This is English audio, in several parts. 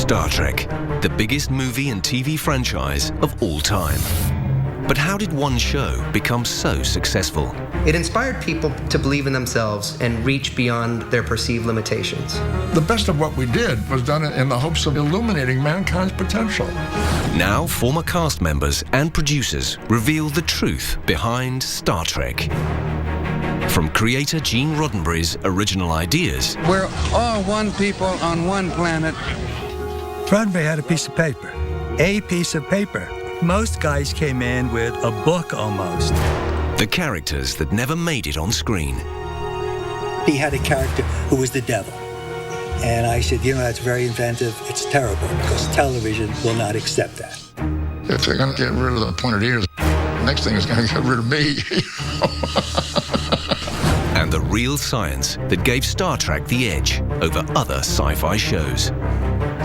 Star Trek, the biggest movie and TV franchise of all time. But how did one show become so successful? It inspired people to believe in themselves and reach beyond their perceived limitations. The best of what we did was done in the hopes of illuminating mankind's potential. Now, former cast members and producers reveal the truth behind Star Trek. From creator Gene Roddenberry's original ideas. We're all one people on one planet. Roddenberry had a piece of paper. A piece of paper. Most guys came in with a book almost. The characters that never made it on screen. He had a character who was the devil. And I said, that's very inventive. It's terrible because television will not accept that. If they're going to get rid of the pointed ears, the next thing is going to get rid of me. And the real science that gave Star Trek the edge over other sci-fi shows.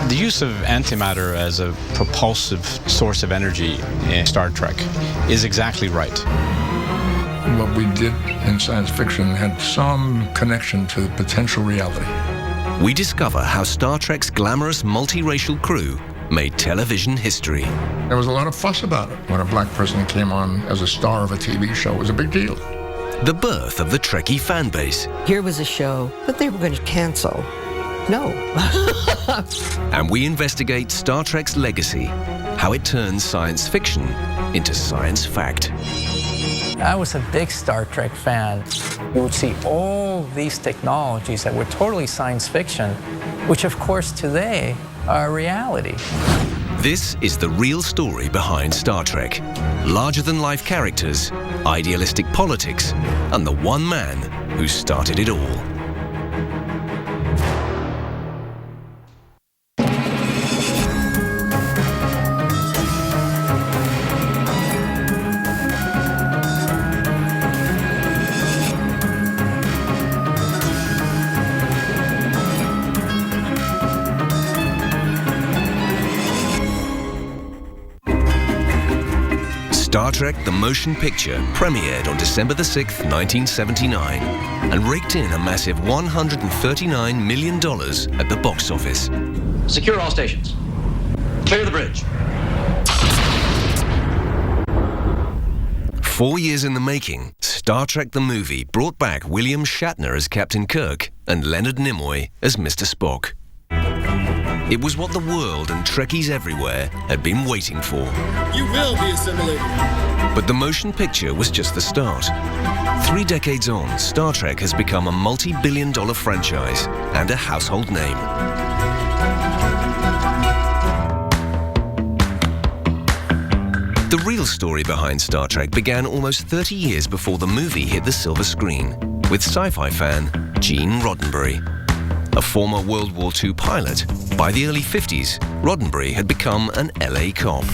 The use of antimatter as a propulsive source of energy in Star Trek is exactly right. What we did in science fiction had some connection to potential reality. We discover how Star Trek's glamorous multiracial crew made television history. There was a lot of fuss about it. When a black person came on as a star of a TV show, it was a big deal. The birth of the Trekkie fan base. Here was a show that they were going to cancel. No. And we investigate Star Trek's legacy, how it turns science fiction into science fact. I was a big Star Trek fan. You would see all these technologies that were totally science fiction, which of course today are reality. This is the real story behind Star Trek. Larger-than-life characters, idealistic politics, and the one man who started it all. Star Trek The Motion Picture premiered on December the 6th, 1979, and raked in a massive $139 million at the box office. Secure all stations. Clear the bridge. 4 years in the making, Star Trek the movie brought back William Shatner as Captain Kirk and Leonard Nimoy as Mr. Spock. It was what the world and Trekkies everywhere had been waiting for. You will be assimilated. But the motion picture was just the start. 3 decades on, Star Trek has become a multi-billion-dollar franchise and a household name. The real story behind Star Trek began almost 30 years before the movie hit the silver screen, with sci-fi fan Gene Roddenberry. A former World War II pilot, by the early 50s, Roddenberry had become an LA cop.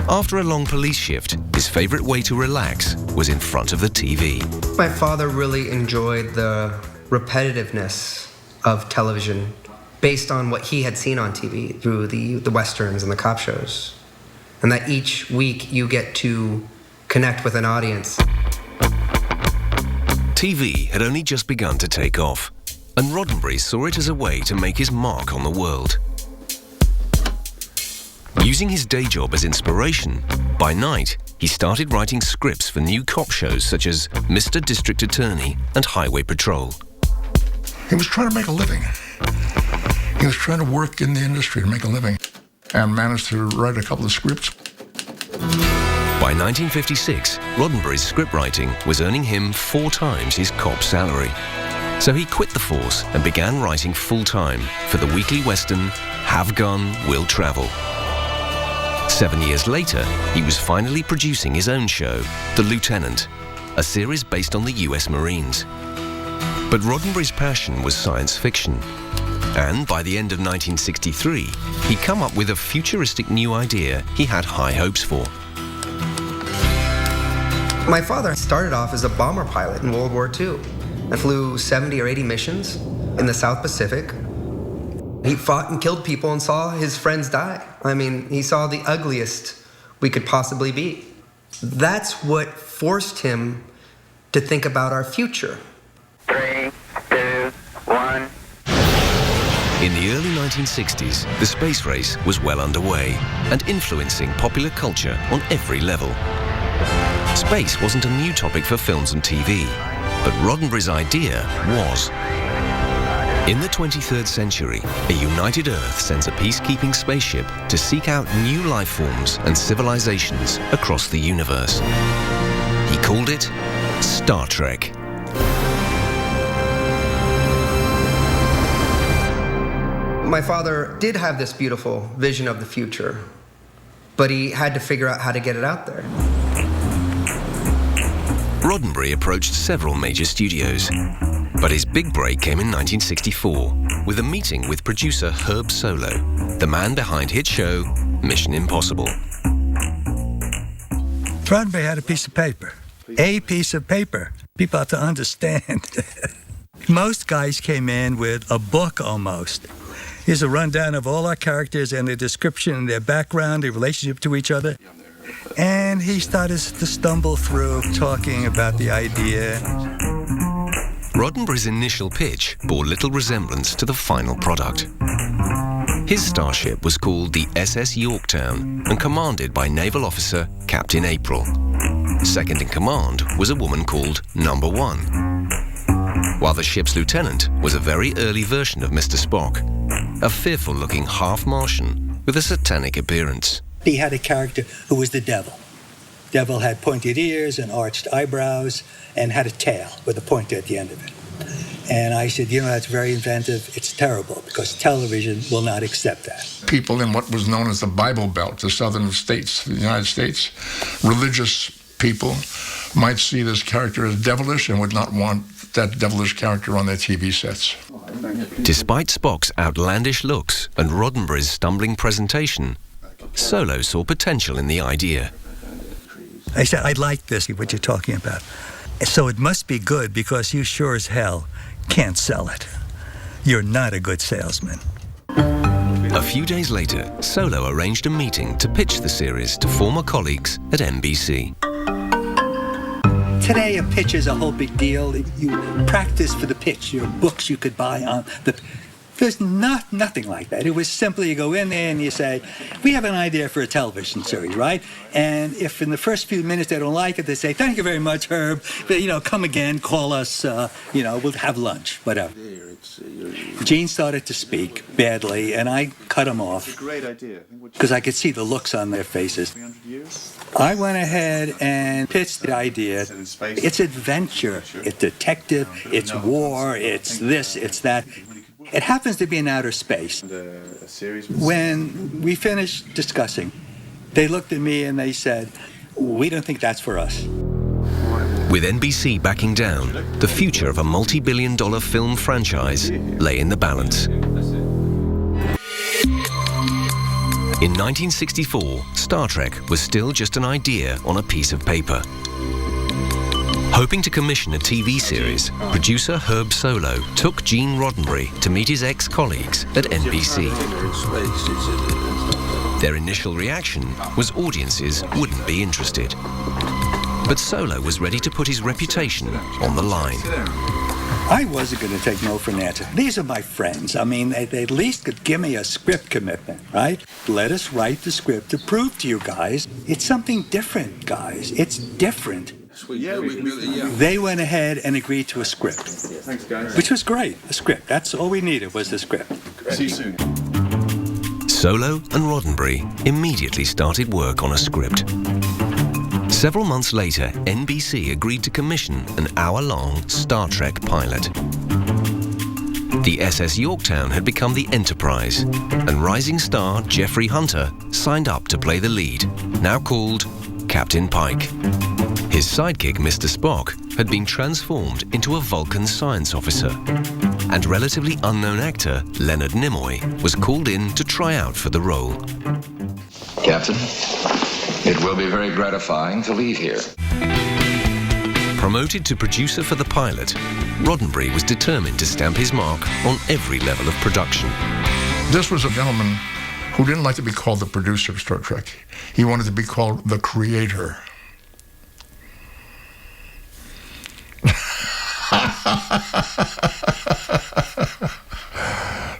After a long police shift, his favorite way to relax was in front of the TV. My father really enjoyed the repetitiveness of television based on what he had seen on TV through the westerns and the cop shows. And that each week you get to connect with an audience. TV had only just begun to take off, and Roddenberry saw it as a way to make his mark on the world. Using his day job as inspiration, by night, he started writing scripts for new cop shows such as Mr. District Attorney and Highway Patrol. He was trying to make a living. He was trying to work in the industry to make a living and managed to write a couple of scripts. By 1956, Roddenberry's scriptwriting was earning him 4 times his cop salary. So he quit the force and began writing full-time for the weekly western Have Gun, Will Travel. 7 years later, he was finally producing his own show, The Lieutenant, a series based on the US Marines. But Roddenberry's passion was science fiction. And by the end of 1963, he'd come up with a futuristic new idea he had high hopes for. My father started off as a bomber pilot in World War II. I flew 70 or 80 missions in the South Pacific. He fought and killed people and saw his friends die. I mean, he saw the ugliest we could possibly be. That's what forced him to think about our future. 3, 2, 1. In the early 1960s, the space race was well underway and influencing popular culture on every level. Space wasn't a new topic for films and TV, but Roddenberry's idea was. In the 23rd century, a united Earth sends a peacekeeping spaceship to seek out new life forms and civilizations across the universe. He called it Star Trek. My father did have this beautiful vision of the future, but he had to figure out how to get it out there. Roddenberry approached several major studios, but his big break came in 1964 with a meeting with producer Herb Solo, the man behind hit show Mission Impossible. Roddenberry had a piece of paper. A piece of paper. People have to understand. Most guys came in with a book almost. Here's a rundown of all our characters and their description and their background, their relationship to each other. And he started to stumble through talking about the idea. Roddenberry's initial pitch bore little resemblance to the final product. His starship was called the SS Yorktown and commanded by naval officer Captain April. Second in command was a woman called Number One, while the ship's lieutenant was a very early version of Mr. Spock, a fearful-looking half-Martian with a satanic appearance. He had a character who was the devil. Devil had pointed ears and arched eyebrows and had a tail with a pointer at the end of it. And I said, that's very inventive. It's terrible because television will not accept that. People in what was known as the Bible Belt, the southern states, the United States, religious people might see this character as devilish and would not want that devilish character on their TV sets. Despite Spock's outlandish looks and Roddenberry's stumbling presentation, Solo saw potential in the idea. I said, I like this, what you're talking about. So it must be good because you sure as hell can't sell it. You're not a good salesman. A few days later, Solo arranged a meeting to pitch the series to former colleagues at NBC. Today, a pitch is a whole big deal. You practice for the pitch. There are books you could buy on the... There's nothing like that. It was simply you go in there and you say, we have an idea for a television series, right? And if in the first few minutes they don't like it, they say, thank you very much, Herb. But, come again, call us, we'll have lunch, whatever. Gene started to speak badly, and I cut him off because I could see the looks on their faces. I went ahead and pitched the idea. It's adventure, it's detective, it's war, it's this, it's that. It happens to be in outer space. When we finished discussing, they looked at me and they said, we don't think that's for us. With NBC backing down, the future of a multi-billion-dollar film franchise lay in the balance. In 1964, Star Trek was still just an idea on a piece of paper. Hoping to commission a TV series, producer Herb Solo took Gene Roddenberry to meet his ex-colleagues at NBC. Their initial reaction was audiences wouldn't be interested. But Solo was ready to put his reputation on the line. I wasn't going to take no for an answer. These are my friends. I mean, they at least could give me a script commitment, right? Let us write the script to prove to you guys it's something different, guys. It's different. They went ahead and agreed to a script, which was great. A script. That's all we needed was the script. See you soon. Solo and Roddenberry immediately started work on a script. Several months later, NBC agreed to commission an hour-long Star Trek pilot. The SS Yorktown had become the Enterprise, and rising star Jeffrey Hunter signed up to play the lead, now called Captain Pike. His sidekick, Mr. Spock, had been transformed into a Vulcan science officer, and relatively unknown actor Leonard Nimoy was called in to try out for the role. Captain, it will be very gratifying to leave here. Promoted to producer for the pilot, Roddenberry was determined to stamp his mark on every level of production. This was a gentleman who didn't like to be called the producer of Star Trek. He wanted to be called the creator.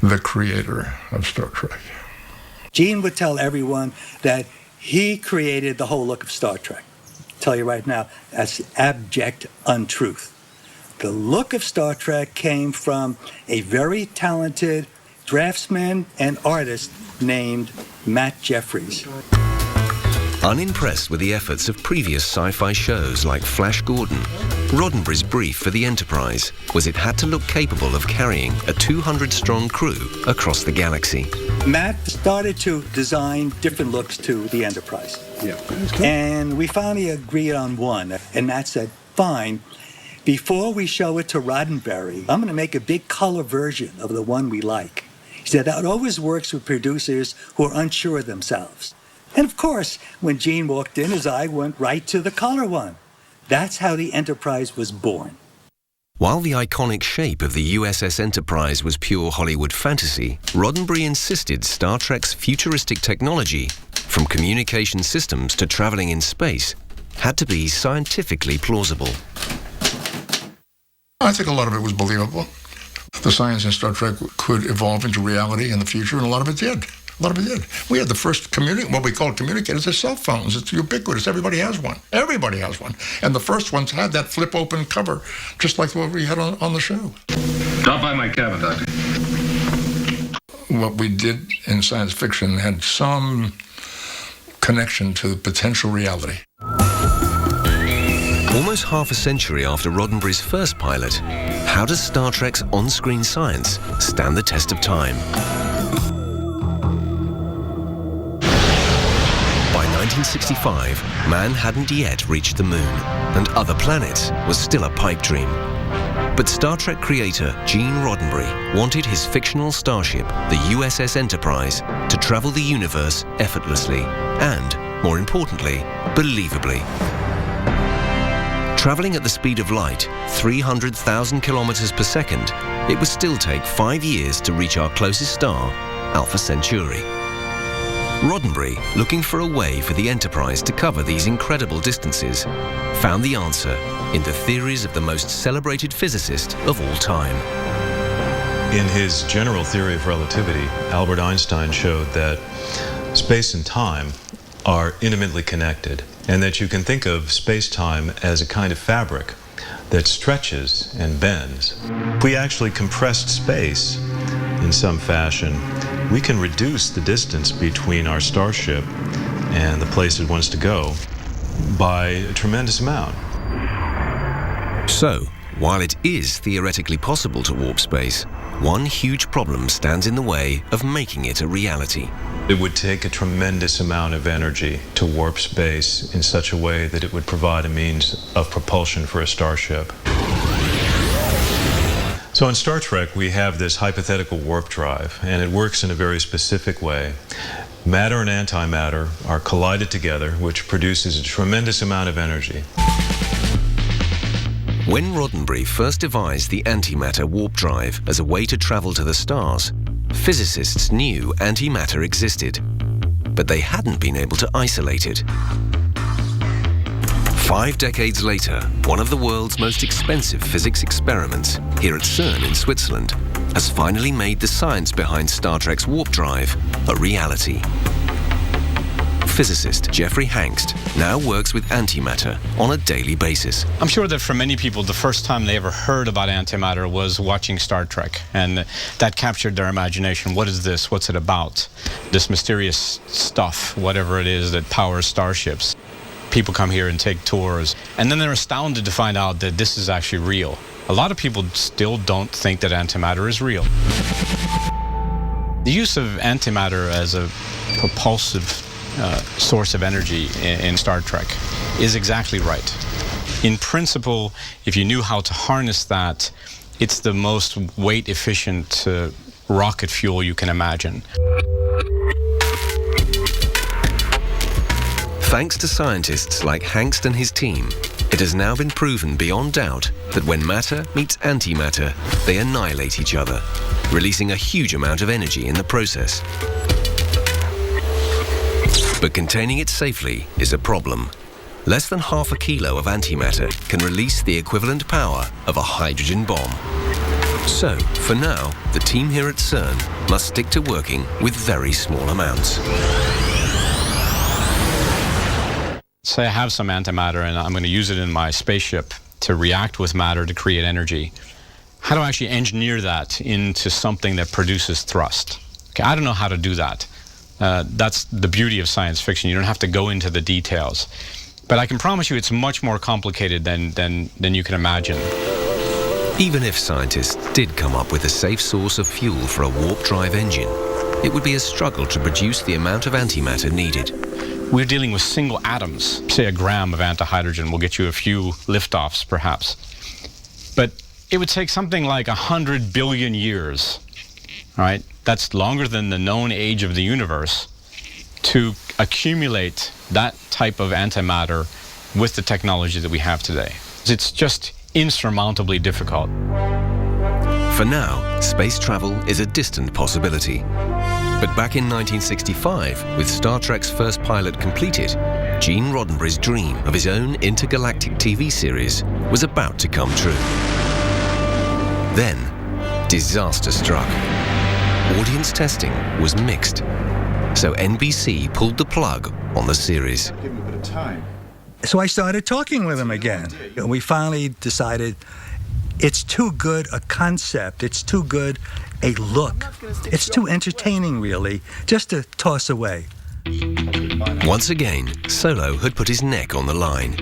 the creator of Star Trek. Gene would tell everyone that he created the whole look of Star Trek. I'll tell you right now, that's abject untruth. The look of Star Trek came from a very talented draftsman and artist named Matt Jeffries. Unimpressed with the efforts of previous sci-fi shows like Flash Gordon, Roddenberry's brief for the Enterprise was it had to look capable of carrying a 200-strong crew across the galaxy. Matt started to design different looks to the Enterprise. Yeah. And we finally agreed on one. And Matt said, fine, before we show it to Roddenberry, I'm going to make a big color version of the one we like. He said that always works with producers who are unsure of themselves. And of course, when Gene walked in, his eye went right to the color one. That's how the Enterprise was born. While the iconic shape of the USS Enterprise was pure Hollywood fantasy, Roddenberry insisted Star Trek's futuristic technology, from communication systems to traveling in space, had to be scientifically plausible. I think a lot of it was believable. The science in Star Trek could evolve into reality in the future, and a lot of it did. A lot of it did. We had the first what we call communicators, are cell phones. It's ubiquitous. Everybody has one. Everybody has one. And the first ones had that flip-open cover, just like what we had on the show. Stop by my cabin, Doctor. What we did in science fiction had some connection to potential reality. Almost half a century after Roddenberry's first pilot, how does Star Trek's on-screen science stand the test of time? By 1965, man hadn't yet reached the moon, and other planets was still a pipe dream. But Star Trek creator Gene Roddenberry wanted his fictional starship, the USS Enterprise, to travel the universe effortlessly and, more importantly, believably. Traveling at the speed of light, 300,000 kilometers per second, it would still take 5 years to reach our closest star, Alpha Centauri. Roddenberry, looking for a way for the Enterprise to cover these incredible distances, found the answer in the theories of the most celebrated physicist of all time. In his general theory of relativity, Albert Einstein showed that space and time are intimately connected, and that you can think of space-time as a kind of fabric that stretches and bends. If we actually compressed space in some fashion, we can reduce the distance between our starship and the place it wants to go by a tremendous amount. So, while it is theoretically possible to warp space, one huge problem stands in the way of making it a reality. It would take a tremendous amount of energy to warp space in such a way that it would provide a means of propulsion for a starship. So in Star Trek, we have this hypothetical warp drive, and it works in a very specific way. Matter and antimatter are collided together, which produces a tremendous amount of energy. When Roddenberry first devised the antimatter warp drive as a way to travel to the stars, physicists knew antimatter existed, but they hadn't been able to isolate it. 5 decades later, one of the world's most expensive physics experiments, here at CERN in Switzerland, has finally made the science behind Star Trek's warp drive a reality. Physicist Jeffrey Hangst now works with antimatter on a daily basis. I'm sure that for many people, the first time they ever heard about antimatter was watching Star Trek, and that captured their imagination. What is this? What's it about? This mysterious stuff, whatever it is that powers starships. People come here and take tours, and then they're astounded to find out that this is actually real. A lot of people still don't think that antimatter is real. The use of antimatter as a propulsive source of energy in Star Trek is exactly right. In principle, if you knew how to harness that, it's the most weight-efficient rocket fuel you can imagine. Thanks to scientists like Hangst and his team, it has now been proven beyond doubt that when matter meets antimatter, they annihilate each other, releasing a huge amount of energy in the process. But containing it safely is a problem. Less than ½ kilo of antimatter can release the equivalent power of a hydrogen bomb. So, for now, the team here at CERN must stick to working with very small amounts. Say I have some antimatter and I'm going to use it in my spaceship to react with matter to create energy. How do I actually engineer that into something that produces thrust? Okay, I don't know how to do that. That's the beauty of science fiction. You don't have to go into the details. But I can promise you it's much more complicated than you can imagine. Even if scientists did come up with a safe source of fuel for a warp drive engine, it would be a struggle to produce the amount of antimatter needed. We're dealing with single atoms. Say a gram of antihydrogen will get you a few liftoffs, perhaps. But it would take something like 100 billion years, all right? That's longer than the known age of the universe to accumulate that type of antimatter with the technology that we have today. It's just insurmountably difficult. For now, space travel is a distant possibility. But back in 1965, with Star Trek's first pilot completed, Gene Roddenberry's dream of his own intergalactic TV series was about to come true. Then, disaster struck. Audience testing was mixed, so NBC pulled the plug on the series. Give him a bit of time. So I started talking with him again. And we finally decided it's too good a concept, it's too good a look, it's too entertaining, really, just to toss away. Once again, Solo had put his neck on the line.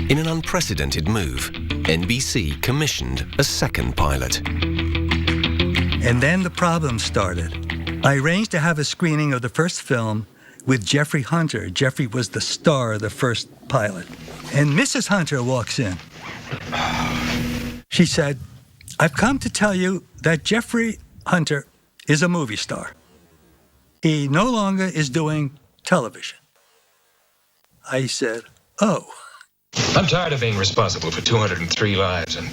In an unprecedented move, NBC commissioned a second pilot. And then the problem started. I arranged to have a screening of the first film with Jeffrey Hunter. Jeffrey was the star of the first pilot. And Mrs. Hunter walks in. She said, "I've come to tell you that Jeffrey Hunter is a movie star. He no longer is doing television." I said, "Oh." I'm tired of being responsible for 203 lives, and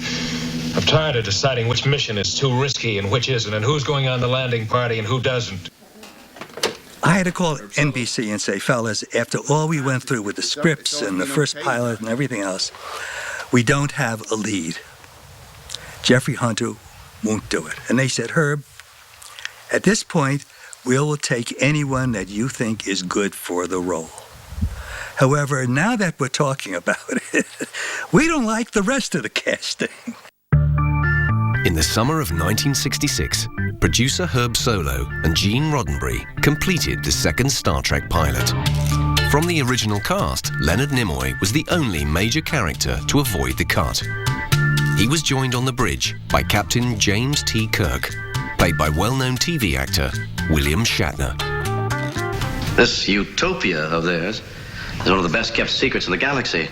I'm tired of deciding which mission is too risky and which isn't, and who's going on the landing party and who doesn't. I had to call NBC and say, "Fellas, after all we went through with the scripts and the first pilot and everything else, we don't have a lead. Jeffrey Hunter won't do it." And they said, "Herb, at this point, we will take anyone that you think is good for the role. However, now that we're talking about it, we don't like the rest of the casting." In the summer of 1966, producer Herb Solow and Gene Roddenberry completed the second Star Trek pilot. From the original cast, Leonard Nimoy was the only major character to avoid the cut. He was joined on the bridge by Captain James T. Kirk, played by well-known TV actor William Shatner. This utopia of theirs is one of the best-kept secrets in the galaxy.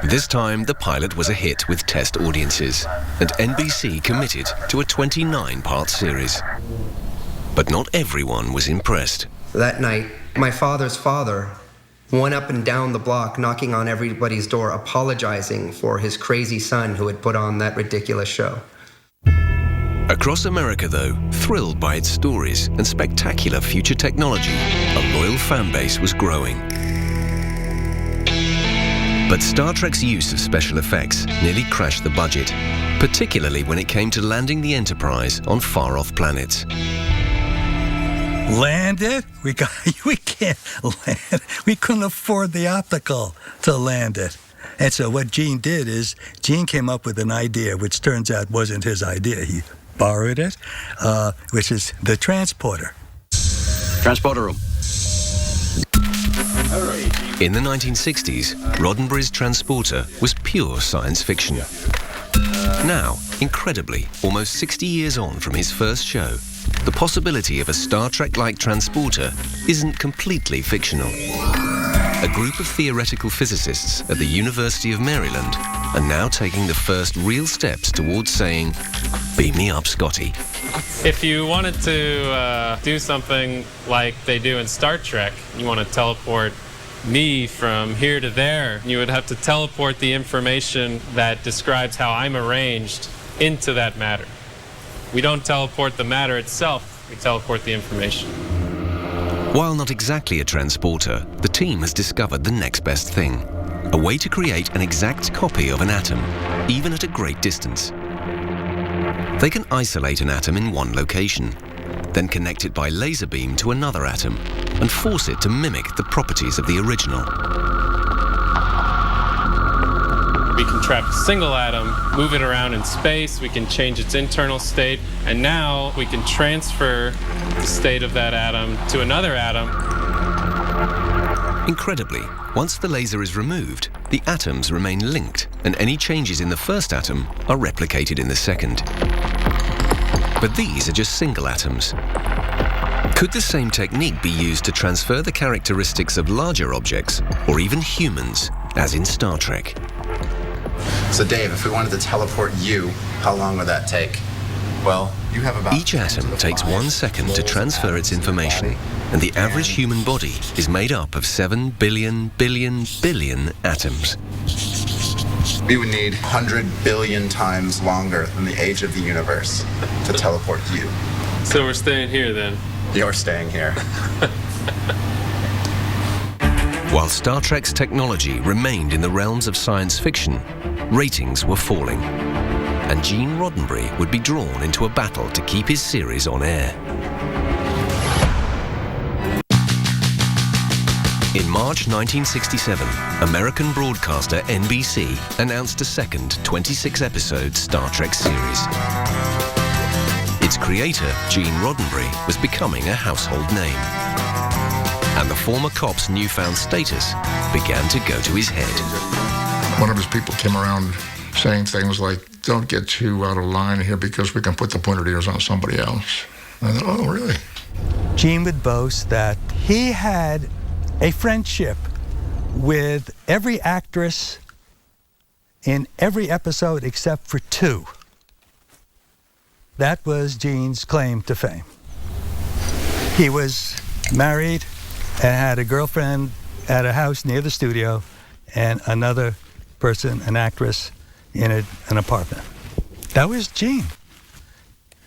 This time, the pilot was a hit with test audiences, and NBC committed to a 29-part series. But not everyone was impressed. That night, my father's father went up and down the block, knocking on everybody's door, apologizing for his crazy son who had put on that ridiculous show. Across America, though, thrilled by its stories and spectacular future technology, a loyal fan base was growing. But Star Trek's use of special effects nearly crashed the budget, particularly when it came to landing the Enterprise on far-off planets. Land it? We can't land. We couldn't afford the optical to land it. And so what Gene did is, Gene came up with an idea, which turns out wasn't his idea. He borrowed it, which is the transporter. Transporter room. In the 1960s, Roddenberry's Transporter was pure science fiction. Now, incredibly, almost 60 years on from his first show, the possibility of a Star Trek-like transporter isn't completely fictional. A group of theoretical physicists at the University of Maryland are now taking the first real steps towards saying, "Beam me up, Scotty." If you wanted to do something like they do in Star Trek, you want to teleport me from here to there, you would have to teleport the information that describes how I'm arranged into that matter. We don't teleport the matter itself, we teleport the information. While not exactly a transporter, the team has discovered the next best thing, a way to create an exact copy of an atom, even at a great distance. They can isolate an atom in one location, then connect it by laser beam to another atom and force it to mimic the properties of the original. We can trap a single atom, move it around in space, we can change its internal state, and now we can transfer the state of that atom to another atom. Incredibly, once the laser is removed, the atoms remain linked, and any changes in the first atom are replicated in the second. But these are just single atoms. Could the same technique be used to transfer the characteristics of larger objects, or even humans, as in Star Trek? So Dave, if we wanted to teleport you, how long would that take? Well, you have about... Each atom takes 1 second to transfer its information, and the average human body is made up of 7 billion atoms. We would need 100 billion times longer than the age of the universe to teleport you. So we're staying here then? You're staying here. While Star Trek's technology remained in the realms of science fiction, ratings were falling, and Gene Roddenberry would be drawn into a battle to keep his series on air. In March 1967, American broadcaster NBC announced a second 26-episode Star Trek series. Its creator, Gene Roddenberry, was becoming a household name, and the former cop's newfound status began to go to his head. One of his people came around saying things like, "Don't get too out of line here because we can put the pointed ears on somebody else." And I thought, oh, really? Gene would boast that he had a friendship with every actress in every episode except for 2. That was Gene's claim to fame. He was married and had a girlfriend at a house near the studio and another person, an actress, in an apartment. That was Gene.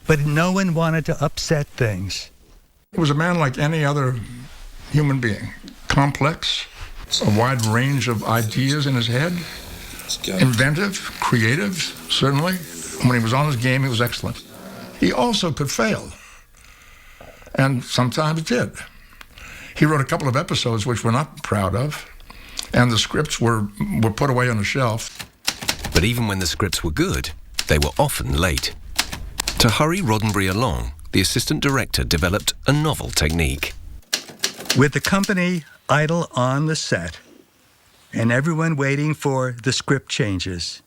But no one wanted to upset things. He was a man like any other human being. Complex, a wide range of ideas in his head, inventive, creative, certainly. When he was on his game, he was excellent. He also could fail, and sometimes did. He wrote a couple of episodes which we're not proud of, and the scripts were put away on the shelf. But even when the scripts were good, they were often late. To hurry Roddenberry along, the assistant director developed a novel technique. With the company idle on the set and everyone waiting for the script changes,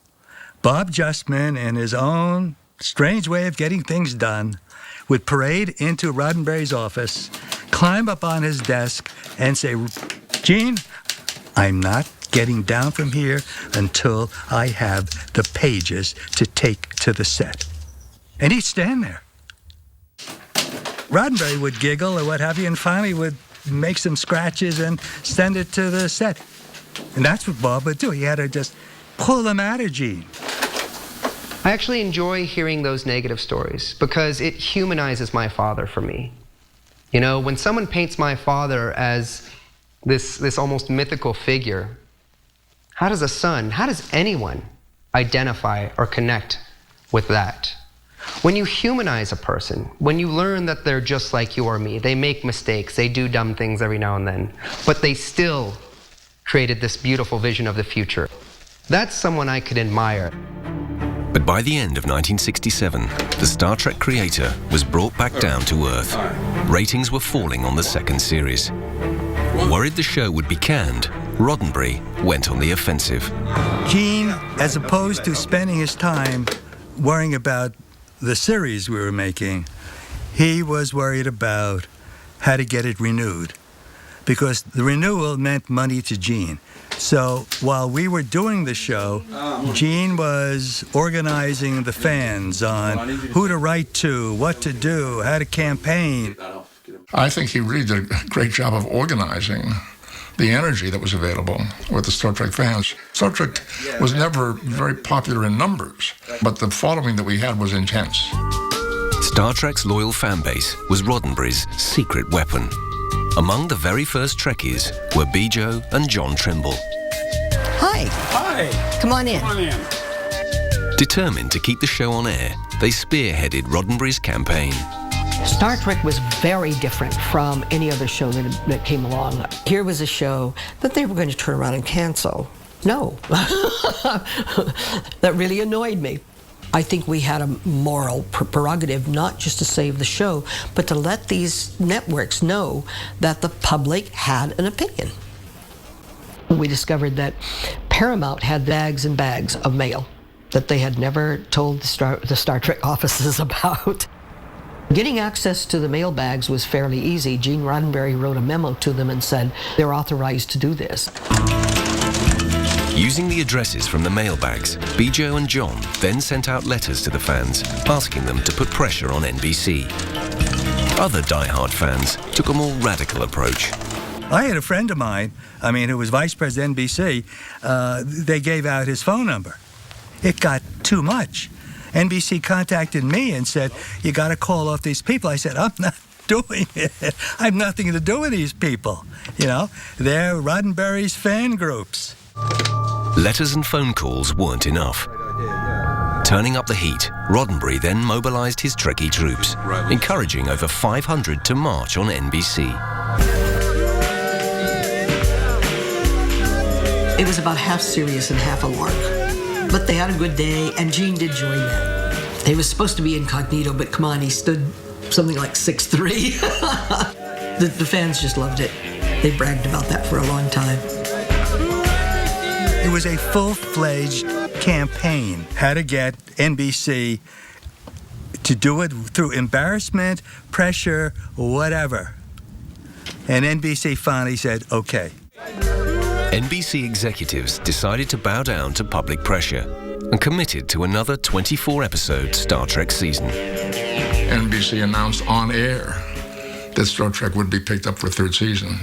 Bob Justman, in his own strange way of getting things done, would parade into Roddenberry's office, climb up on his desk, and say, "Gene, I'm not getting down from here until I have the pages to take to the set." And he'd stand there. Roddenberry would giggle or what have you, and finally would make some scratches and send it to the set. And that's what Bob would do. He had to just pull them out of Gene. I actually enjoy hearing those negative stories because it humanizes my father for me. You know, when someone paints my father as this almost mythical figure, how does anyone identify or connect with that? When you humanize a person, when you learn that they're just like you or me, they make mistakes, they do dumb things every now and then, but they still created this beautiful vision of the future. That's someone I could admire. But by the end of 1967, the Star Trek creator was brought back down to earth. Ratings were falling on the second series. Worried the show would be canned, Roddenberry went on the offensive. Gene, as opposed to spending his time worrying about the series we were making, he was worried about how to get it renewed, because the renewal meant money to Gene. So while we were doing the show, Gene was organizing the fans on who to write to, what to do, how to campaign. I think he really did a great job of organizing the energy that was available with the Star Trek fans. Star Trek was never very popular in numbers, but the following that we had was intense. Star Trek's loyal fan base was Roddenberry's secret weapon. Among the very first Trekkies were Bijo and John Trimble. Hi. Hi. Come on in. Come on in. Determined to keep the show on air, they spearheaded Roddenberry's campaign. Star Trek was very different from any other show that came along. Here was a show that they were going to turn around and cancel. No. That really annoyed me. I think we had a moral prerogative not just to save the show, but to let these networks know that the public had an opinion. We discovered that Paramount had bags and bags of mail that they had never told the Star Trek offices about. Getting access to the mail bags was fairly easy. Gene Roddenberry wrote a memo to them and said they're authorized to do this. Using the addresses from the mailbags, Bijo and John then sent out letters to the fans, asking them to put pressure on NBC. Other die-hard fans took a more radical approach. I had a friend of mine, who was vice president of NBC. They gave out his phone number. It got too much. NBC contacted me and said, you got to call off these people. I said, I'm not doing it. I have nothing to do with these people. They're Roddenberry's fan groups. Letters and phone calls weren't enough. Turning up the heat, Roddenberry then mobilized his Trekkie troops, encouraging over 500 to march on NBC. It was about half serious and half a lark. But they had a good day, and Gene did join that. He was supposed to be incognito, but come on, he stood something like 6'3". The fans just loved it. They bragged about that for a long time. It was a full-fledged campaign, how to get NBC to do it through embarrassment, pressure, whatever. And NBC finally said, okay. NBC executives decided to bow down to public pressure and committed to another 24-episode Star Trek season. NBC announced on air that Star Trek would be picked up for a third season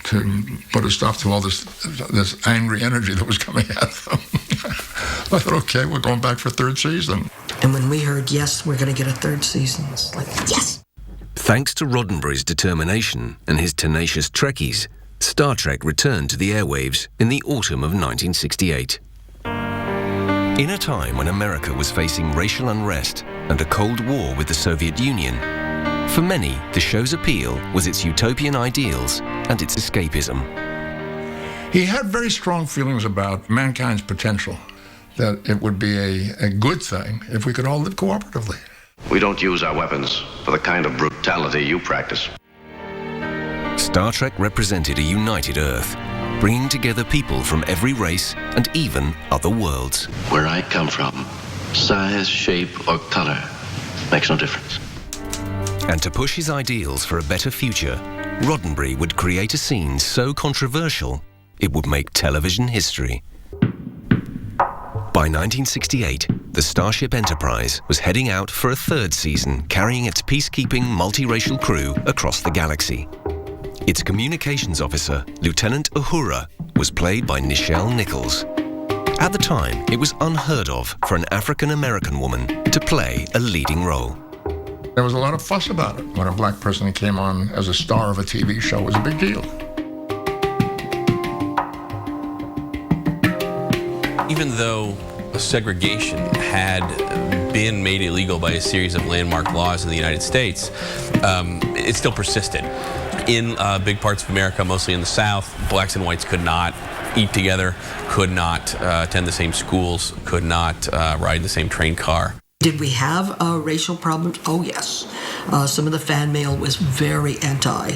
to put a stop to all this angry energy that was coming at them. I thought, okay, we're going back for a third season. And when we heard, yes, we're going to get a third season, it's like, yes! Thanks to Roddenberry's determination and his tenacious Trekkies, Star Trek returned to the airwaves in the autumn of 1968. In a time when America was facing racial unrest and a Cold War with the Soviet Union, for many, the show's appeal was its utopian ideals and its escapism. He had very strong feelings about mankind's potential, that it would be a good thing if we could all live cooperatively. We don't use our weapons for the kind of brutality you practice. Star Trek represented a united Earth, bringing together people from every race and even other worlds. Where I come from, size, shape, or color makes no difference. And to push his ideals for a better future, Roddenberry would create a scene so controversial it would make television history. By 1968, the Starship Enterprise was heading out for a third season, carrying its peacekeeping multiracial crew across the galaxy. Its communications officer, Lieutenant Uhura, was played by Nichelle Nichols. At the time, it was unheard of for an African-American woman to play a leading role. There was a lot of fuss about it. When a black person came on as a star of a TV show, it was a big deal. Even though segregation had been made illegal by a series of landmark laws in the United States, it still persisted. In big parts of America, mostly in the South, blacks and whites could not eat together, could not attend the same schools, could not ride in the same train car. Did we have racial problems? Oh, yes. Some of the fan mail was very anti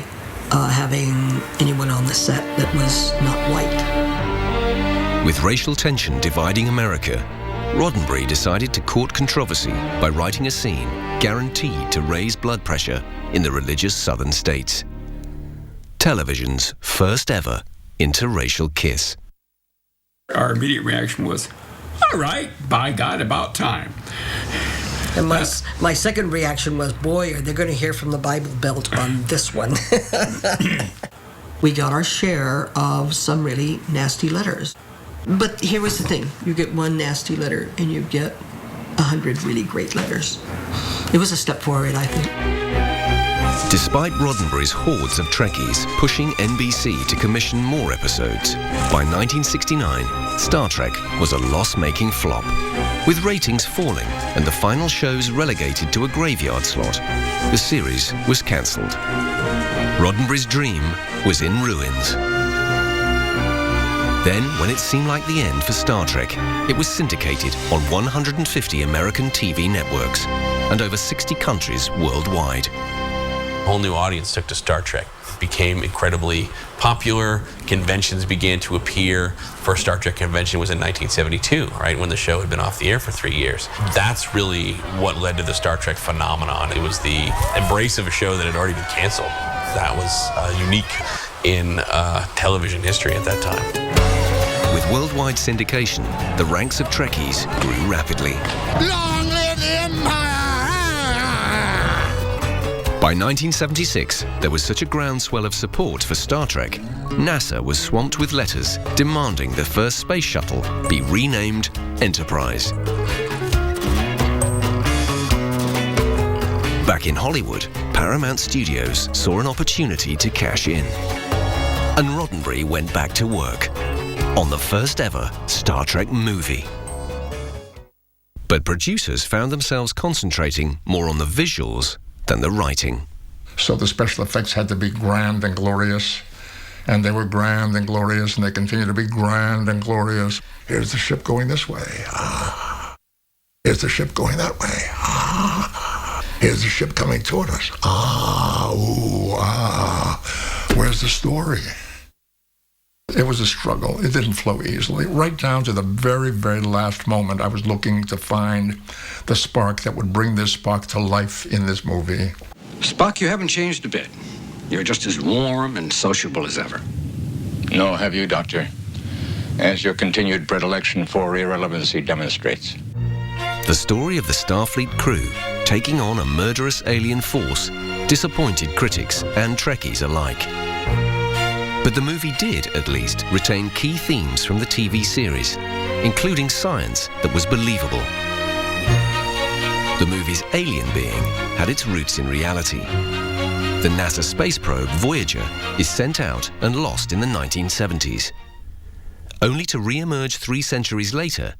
having anyone on the set that was not white. With racial tension dividing America, Roddenberry decided to court controversy by writing a scene guaranteed to raise blood pressure in the religious southern states. Television's first ever interracial kiss. Our immediate reaction was, all right, by God, about time. And my second reaction was, boy, are they going to hear from the Bible Belt on this one. We got our share of some really nasty letters. But here was the thing. You get one nasty letter and you get 100 really great letters. It was a step forward, I think. Despite Roddenberry's hordes of Trekkies pushing NBC to commission more episodes, by 1969, Star Trek was a loss-making flop, with ratings falling and the final shows relegated to a graveyard slot. The series was cancelled. Roddenberry's dream was in ruins. Then, when it seemed like the end for Star Trek, it was syndicated on 150 American TV networks and over 60 countries worldwide. A whole new audience took to Star Trek. It became incredibly popular. Conventions began to appear. First Star Trek convention was in 1972, right, when the show had been off the air for 3 years. That's really what led to the Star Trek phenomenon. It was the embrace of a show that had already been canceled. That was unique in television history at that time. With worldwide syndication, the ranks of Trekkies grew rapidly. Long live the Empire! By 1976, there was such a groundswell of support for Star Trek, NASA was swamped with letters demanding the first space shuttle be renamed Enterprise. Back in Hollywood, Paramount Studios saw an opportunity to cash in. And Roddenberry went back to work on the first ever Star Trek movie. But producers found themselves concentrating more on the visuals than the writing. So the special effects had to be grand and glorious, and they were grand and glorious, and they continue to be grand and glorious. Here's the ship going this way. Ah. Here's the ship going that way. Ah. Here's the ship coming toward us. Ah, ooh, ah. Where's the story? It was a struggle. It didn't flow easily. Right down to the very, very last moment, I was looking to find the spark that would bring this Spock to life in this movie. Spock, you haven't changed a bit. You're just as warm and sociable as ever. No, have you, Doctor? As your continued predilection for irrelevancy demonstrates. The story of the Starfleet crew taking on a murderous alien force disappointed critics and Trekkies alike. But the movie did, at least, retain key themes from the TV series, including science that was believable. The movie's alien being had its roots in reality. The NASA space probe Voyager is sent out and lost in the 1970s, only to re-emerge 3 centuries later,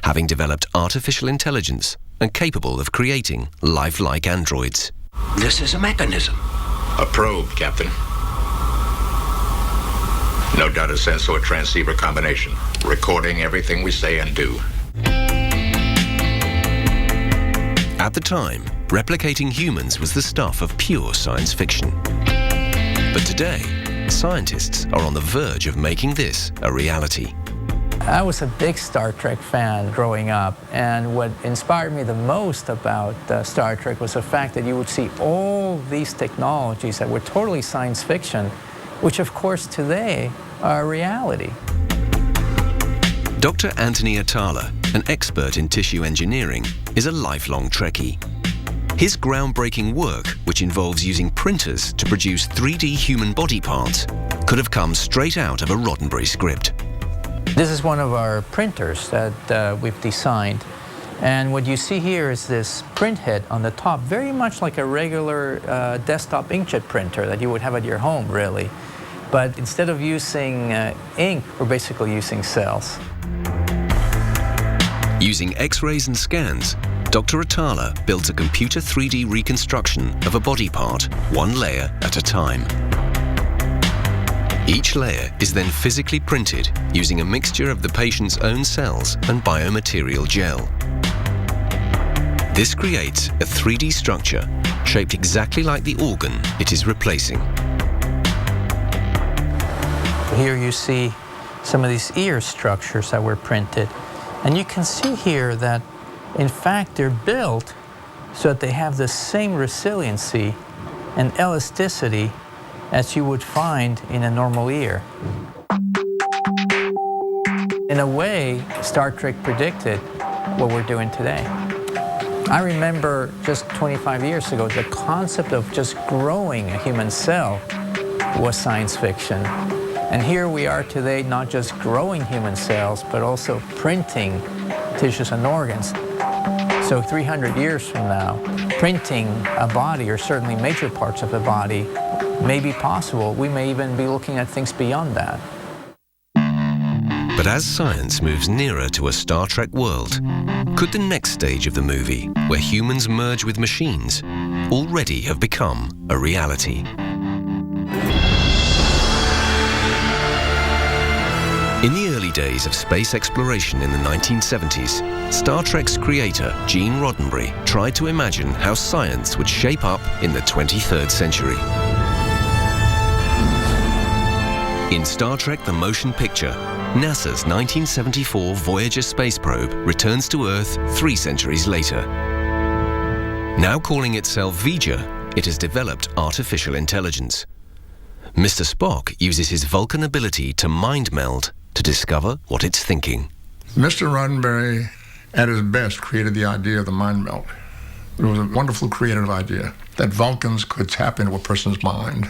having developed artificial intelligence and capable of creating lifelike androids. This is a mechanism. A probe, Captain. No doubt a sensor transceiver combination, recording everything we say and do. At the time, replicating humans was the stuff of pure science fiction. But today, scientists are on the verge of making this a reality. I was a big Star Trek fan growing up, and what inspired me the most about Star Trek was the fact that you would see all these technologies that were totally science fiction, which of course today are reality. Dr. Anthony Atala, an expert in tissue engineering, is a lifelong Trekkie. His groundbreaking work, which involves using printers to produce 3D human body parts, could have come straight out of a Roddenberry script. This is one of our printers that we've designed. And what you see here is this print head on the top, very much like a regular desktop inkjet printer that you would have at your home, really. But instead of using ink, we're basically using cells. Using X-rays and scans, Dr. Atala builds a computer 3D reconstruction of a body part, one layer at a time. Each layer is then physically printed using a mixture of the patient's own cells and biomaterial gel. This creates a 3D structure shaped exactly like the organ it is replacing. Here you see some of these ear structures that were printed. And you can see here that, in fact, they're built so that they have the same resiliency and elasticity as you would find in a normal ear. In a way, Star Trek predicted what we're doing today. I remember just 25 years ago, the concept of just growing a human cell was science fiction. And here we are today, not just growing human cells, but also printing tissues and organs. So 300 years from now, printing a body, or certainly major parts of a body, may be possible. We may even be looking at things beyond that. But as science moves nearer to a Star Trek world, could the next stage of the movie, where humans merge with machines, already have become a reality? In the early days of space exploration in the 1970s, Star Trek's creator, Gene Roddenberry, tried to imagine how science would shape up in the 23rd century. In Star Trek the Motion Picture, NASA's 1974 Voyager space probe returns to Earth 3 centuries later. Now calling itself V'Ger, it has developed artificial intelligence. Mr. Spock uses his Vulcan ability to mind meld to discover what it's thinking. Mr. Roddenberry, at his best, created the idea of the mind meld. It was a wonderful creative idea that Vulcans could tap into a person's mind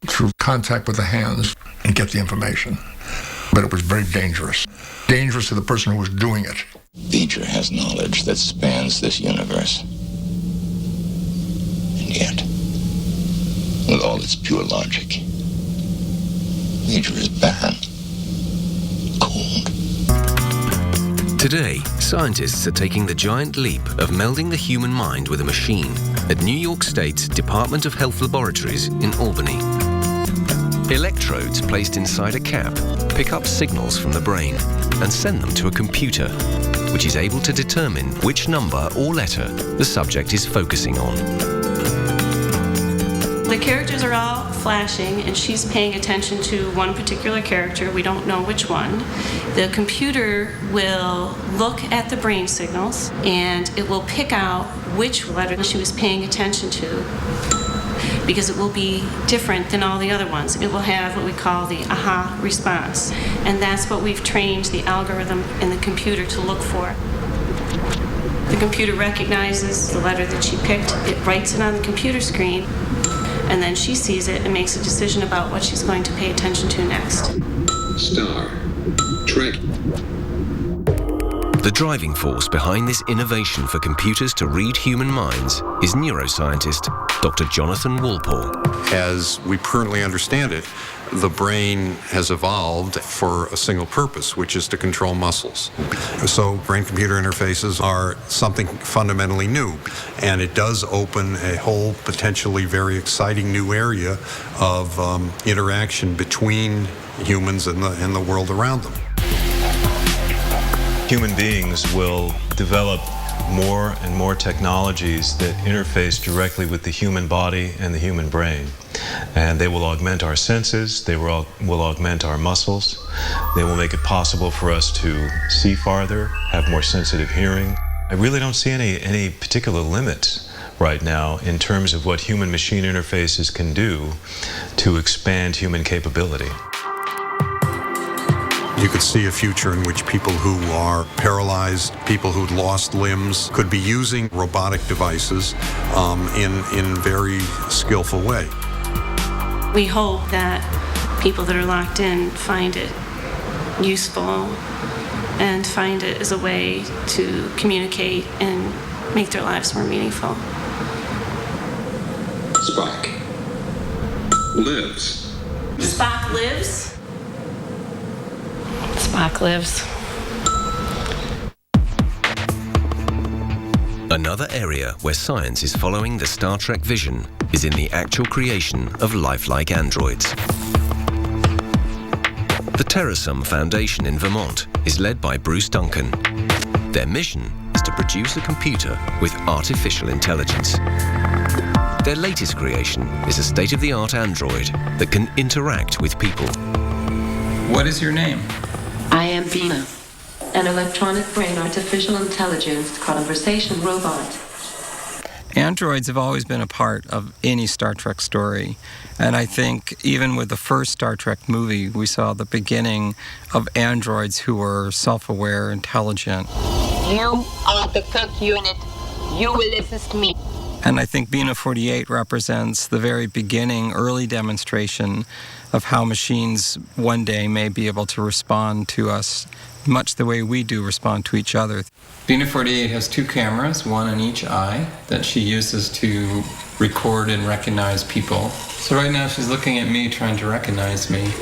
through contact with the hands and get the information. But it was very dangerous. Dangerous to the person who was doing it. V'Ger has knowledge that spans this universe. And yet, with all its pure logic, V'Ger is bad. Today, scientists are taking the giant leap of melding the human mind with a machine at New York State's Department of Health Laboratories in Albany. Electrodes placed inside a cap pick up signals from the brain and send them to a computer, which is able to determine which number or letter the subject is focusing on. The characters are all flashing, and she's paying attention to one particular character. We don't know which one. The computer will look at the brain signals, and it will pick out which letter she was paying attention to, because it will be different than all the other ones. It will have what we call the aha response, and that's what we've trained the algorithm in the computer to look for. The computer recognizes the letter that she picked, it writes it on the computer screen, and then she sees it and makes a decision about what she's going to pay attention to next. Star Trek. The driving force behind this innovation for computers to read human minds is neuroscientist Dr. Jonathan Walpole. As we currently understand it, the brain has evolved for a single purpose, which is to control muscles. So brain-computer interfaces are something fundamentally new, and it does open a whole potentially very exciting new area of interaction between humans and the world around them. Human beings will develop more and more technologies that interface directly with the human body and the human brain. And they will augment our senses, they will augment our muscles, they will make it possible for us to see farther, have more sensitive hearing. I really don't see any particular limits right now in terms of what human-machine interfaces can do to expand human capability. You could see a future in which people who are paralyzed, people who'd lost limbs, could be using robotic devices in a very skillful way. We hope that people that are locked in find it useful and find it as a way to communicate and make their lives more meaningful. Spock lives. Spock lives? Spock lives. Another area where science is following the Star Trek vision is in the actual creation of lifelike androids. The Terrasum Foundation in Vermont is led by Bruce Duncan. Their mission is to produce a computer with artificial intelligence. Their latest creation is a state-of-the-art android that can interact with people. What is your name? I am Bina, an electronic brain artificial intelligence conversation robot. Androids have always been a part of any Star Trek story. And I think even with the first Star Trek movie, we saw the beginning of androids who were self-aware, intelligent. You are the cook unit. You will assist me. And I think Bina 48 represents the very beginning, early demonstration of how machines one day may be able to respond to us much the way we do respond to each other. Bina 48 has 2 cameras, one in each eye, that she uses to record and recognize people. So right now she's looking at me, trying to recognize me,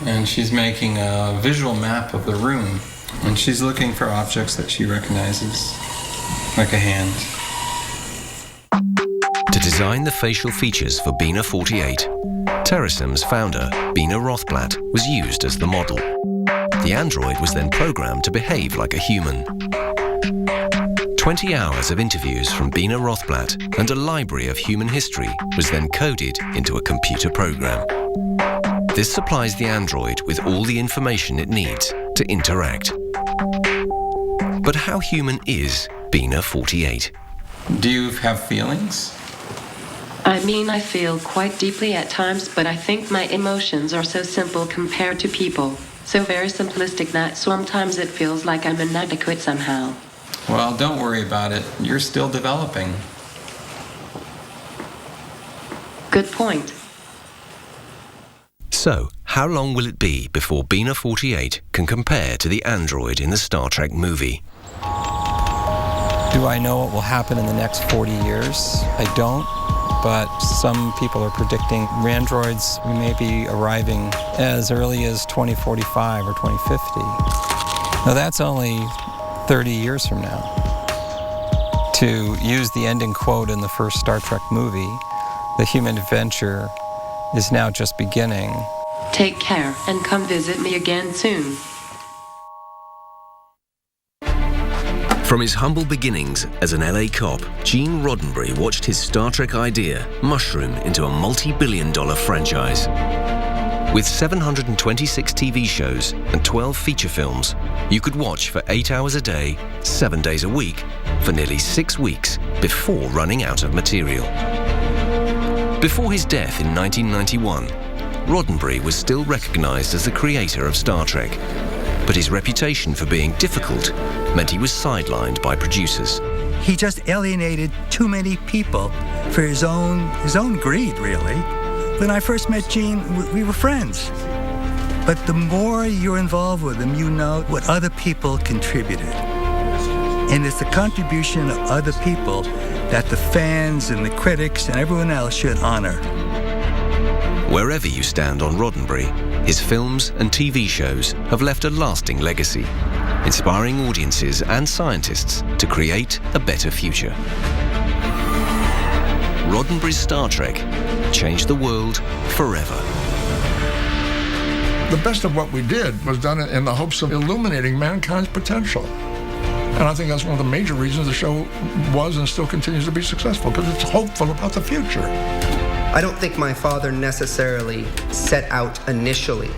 and she's making a visual map of the room, and she's looking for objects that she recognizes, like a hand. To design the facial features for Bina 48, Terrasim's founder, Bina Rothblatt, was used as the model. The android was then programmed to behave like a human. 20 hours of interviews from Bina Rothblatt and a library of human history was then coded into a computer program. This supplies the android with all the information it needs to interact. But how human is Bina 48? Do you have feelings? I mean, I feel quite deeply at times, but I think my emotions are so simple compared to people. So very simplistic that sometimes it feels like I'm inadequate somehow. Well, don't worry about it. You're still developing. Good point. So, how long will it be before Bina 48 can compare to the android in the Star Trek movie? Do I know what will happen in the next 40 years? I don't, but some people are predicting androids may be arriving as early as 2045 or 2050. Now that's only 30 years from now. To use the ending quote in the first Star Trek movie, the human adventure is now just beginning. Take care and come visit me again soon. From his humble beginnings as an LA cop, Gene Roddenberry watched his Star Trek idea mushroom into a multi-billion-dollar franchise. With 726 TV shows and 12 feature films, you could watch for 8 hours a day, 7 days a week, for nearly 6 weeks before running out of material. Before his death in 1991, Roddenberry was still recognized as the creator of Star Trek, but his reputation for being difficult meant he was sidelined by producers. He just alienated too many people for his own greed, really. When I first met Gene, we were friends. But the more you're involved with him, you know what other people contributed. And it's the contribution of other people that the fans and the critics and everyone else should honor. Wherever you stand on Roddenberry, his films and TV shows have left a lasting legacy, inspiring audiences and scientists to create a better future. Roddenberry's Star Trek changed the world forever. The best of what we did was done in the hopes of illuminating mankind's potential. And I think that's one of the major reasons the show was and still continues to be successful, because it's hopeful about the future. I don't think my father necessarily set out initially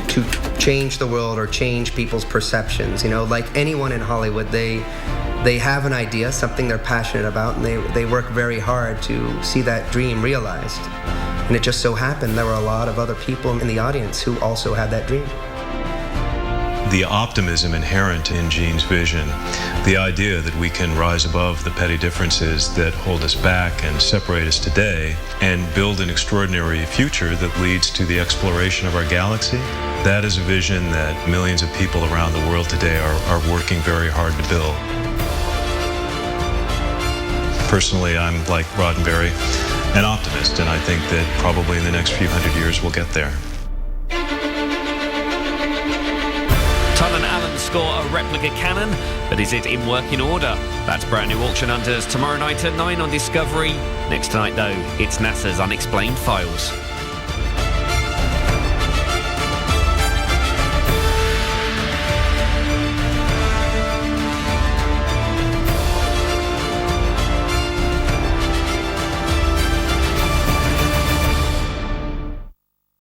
to change the world or change people's perceptions. You know, like anyone in Hollywood, they have an idea, something they're passionate about, and they work very hard to see that dream realized. And it just so happened there were a lot of other people in the audience who also had that dream. The optimism inherent in Gene's vision, the idea that we can rise above the petty differences that hold us back and separate us today and build an extraordinary future that leads to the exploration of our galaxy, that is a vision that millions of people around the world today are working very hard to build. Personally, I'm like Roddenberry, an optimist, and I think that probably in the next few hundred years we'll get there. Tull and Allen score a replica cannon, but is it in working order? That's brand new auction unders tomorrow night at 9 on Discovery. Next tonight, though, it's NASA's Unexplained Files.